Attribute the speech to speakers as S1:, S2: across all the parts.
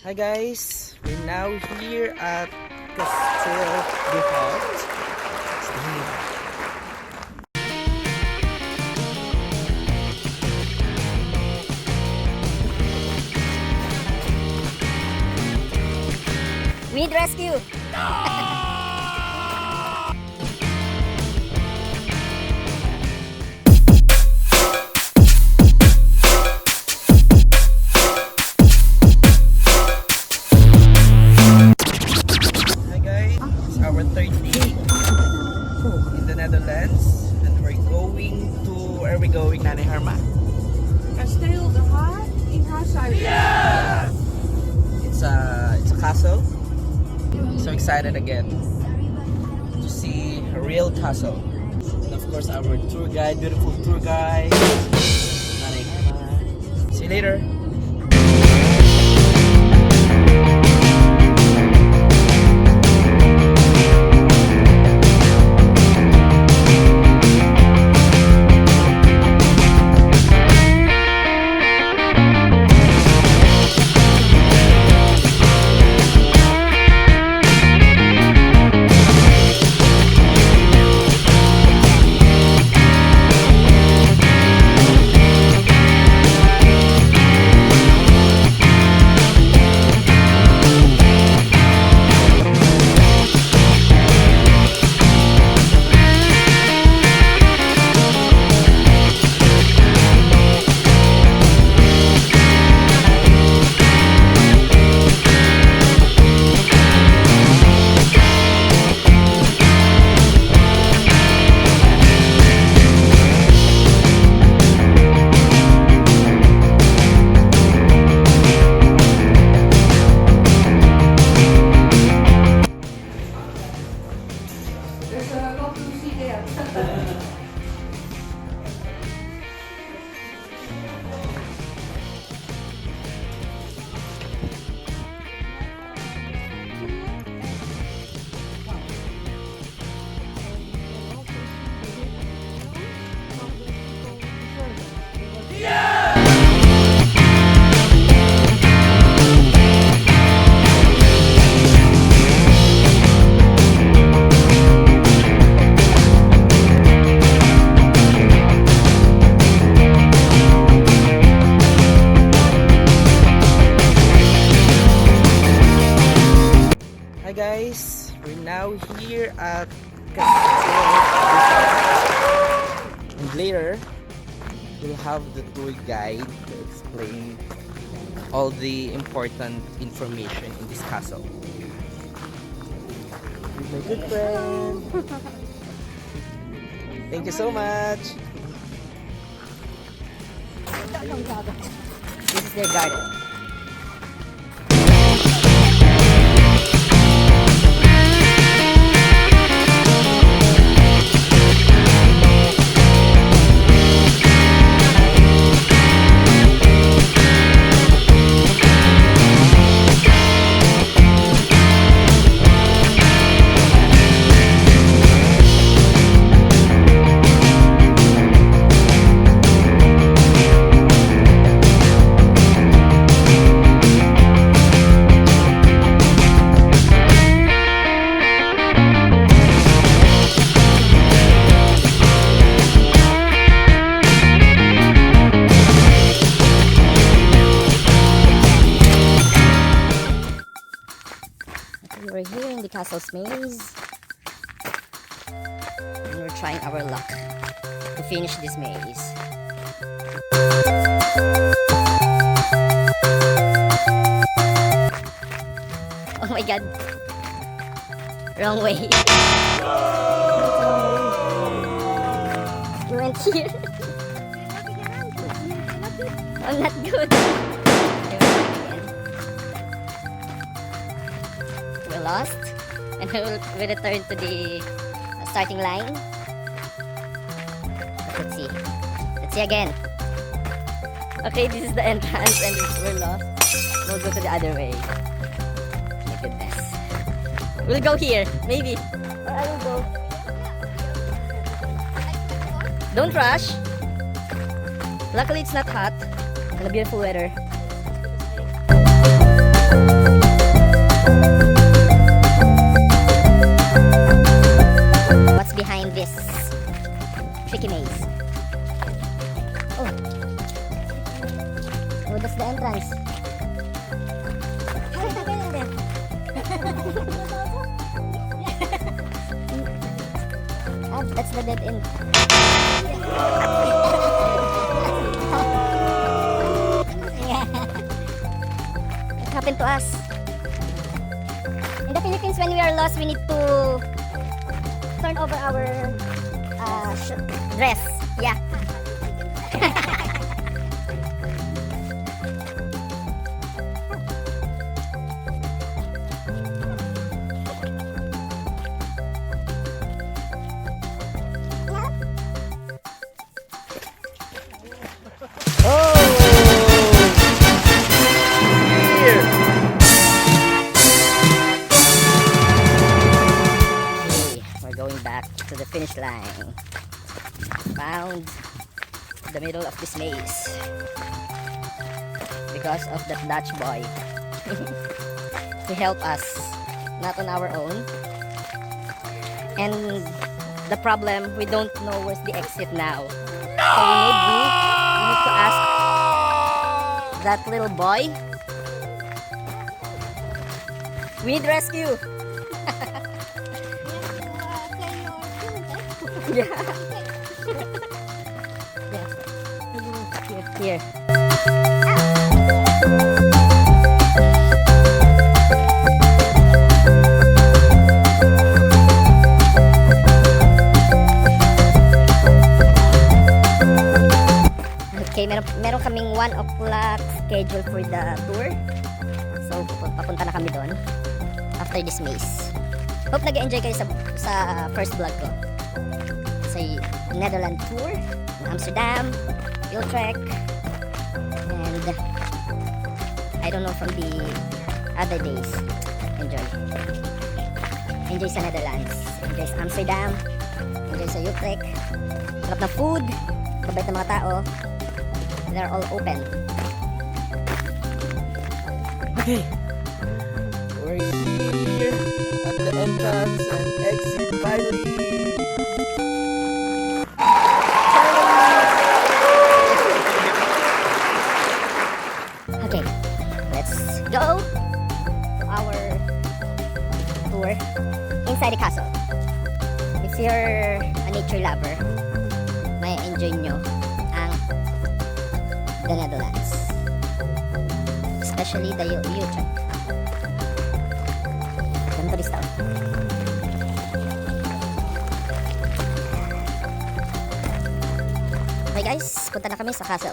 S1: Hi guys, we're now here at Kasteel de Haar.
S2: We need rescue.
S1: Hi guys, it's our third day in the Netherlands and we're going to, where are we going, Nanay Herma?
S3: Kasteel de Haar in haarzuilens.
S1: Yes! It's a castle. So excited again to see a real castle. And of course our tour guide, beautiful tour guide, Nanay Herma. See you later.
S3: There's a Ka Konsi there.
S1: Hi guys, we're now here at Kasteel de Haar. And later, we'll have the tour guide to explain all the important information in this castle. With my good friend. Thank you so much.
S2: This is their garden. We're here in the castle's maze and we're trying our luck to finish this maze. Oh my god, wrong way. You went here. I'm not good. We're lost and we return to the starting line. Let's see. Let's see again. Okay, this is the entrance and we're lost. We'll go to the other way. My goodness. We'll go here, maybe. Or I will go. Don't rush. Luckily it's not hot and a beautiful weather. That's the dead end. It happened to us. In the Philippines, when we are lost, we need to turn over our dress. Yeah. To the finish line. Found the middle of this maze because of that Dutch boy. He helped us, not on our own. And the problem, we don't know where's the exit now. So we need to ask that little boy. We need rescue. Yeah. Here. Okay, meron kaming 1 o'clock schedule for the tour. So, papunta na kami doon after this maze. Hope nag-enjoy kayo sa first vlog ko. Sa Netherlands tour, Amsterdam, Utrecht, and I don't know from the other days. Enjoy sa Netherlands, enjoy sa Amsterdam, enjoy sa Utrecht. Sarap na food, mabait na mga tao. They're all open.
S1: Okay, we're here at the entrance and exit finally.
S2: Okay, let's go to our tour inside the castle. If you're a nature lover, may enjoy nyo ang the Netherlands, especially the Utrecht. Ganito rin tao. Okay guys, punta na kami sa castle.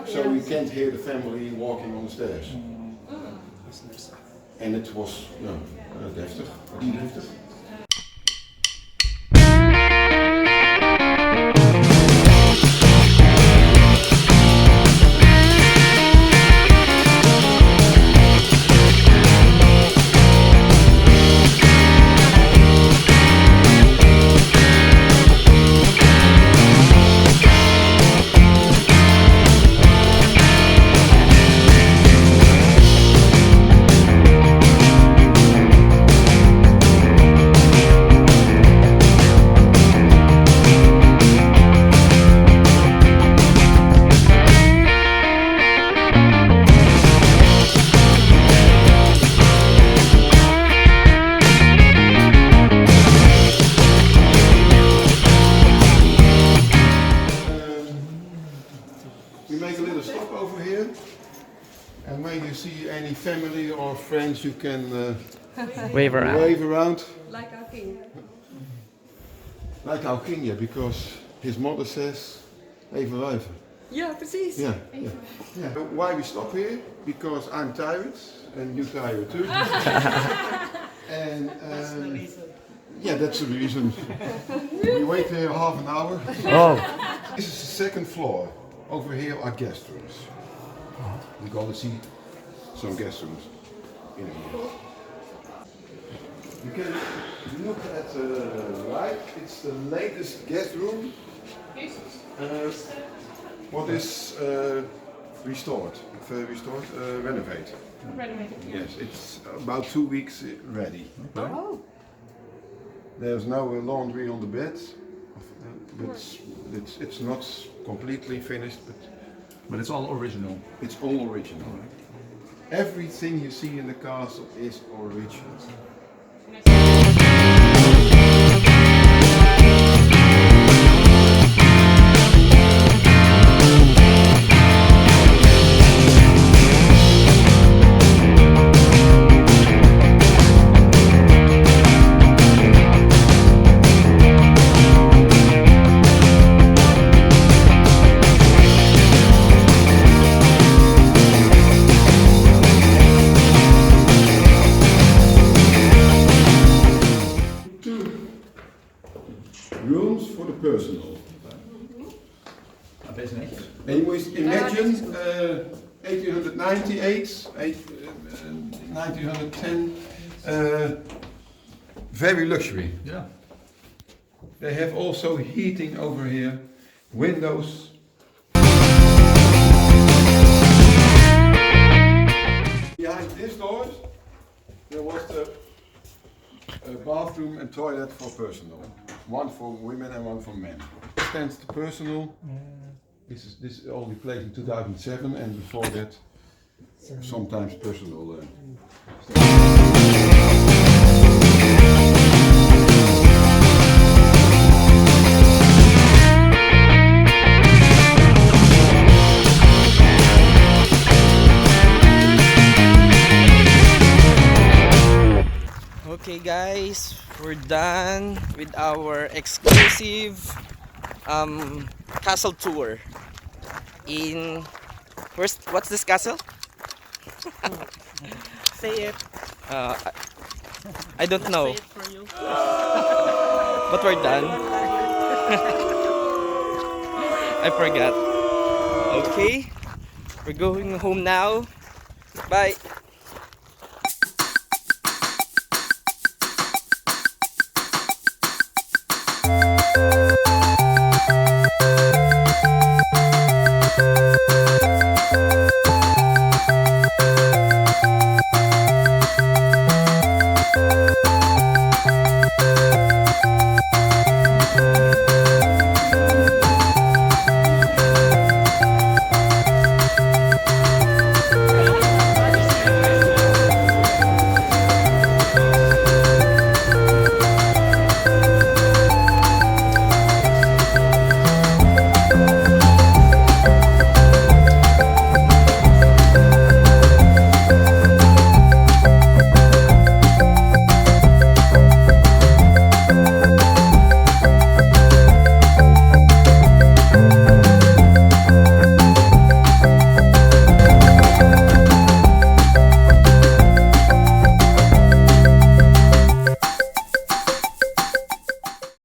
S4: So we can't hear the family walking on the stairs. En het was deftig, deftig. And when you see any family or friends, you can
S1: Wave around.
S4: wave around.
S3: Like our king.
S4: Like our king, yeah, because his mother says, even wijven.
S3: Ja, precies.
S4: Yeah, yeah. Yeah. Why we stop here? Because I'm tired and you tired too. And yeah, that's the reason. We wait here half an hour.
S1: Oh.
S4: This is the second floor. Over here are guest rooms. We're going to see some guest rooms in a minute. You can look at the right. It's the latest guest room. What is restored? Renovated.
S3: Renovated.
S4: Yes, it's about 2 weeks ready.
S3: Oh.
S4: There's no laundry on the bed. It's not completely finished,
S5: But it's all original.
S4: it's all original. Everything you see in the castle is original. Rooms for the personal.
S5: Best netjes.
S4: And you must imagine 1898, 1910, very luxury.
S5: Ja.
S4: They have also heating over here, windows. Behind this doors, there was the bathroom and toilet for personal. One for women and one for men. Stands the personal. This is only placed in 2007, and before that, sometimes personal.
S1: Okay guys, we're done with our exclusive castle tour in what's this castle?
S6: Say it.
S1: I don't know,
S6: Say it for you.
S1: but we're done. I forgot. Okay, we're going home now. Bye.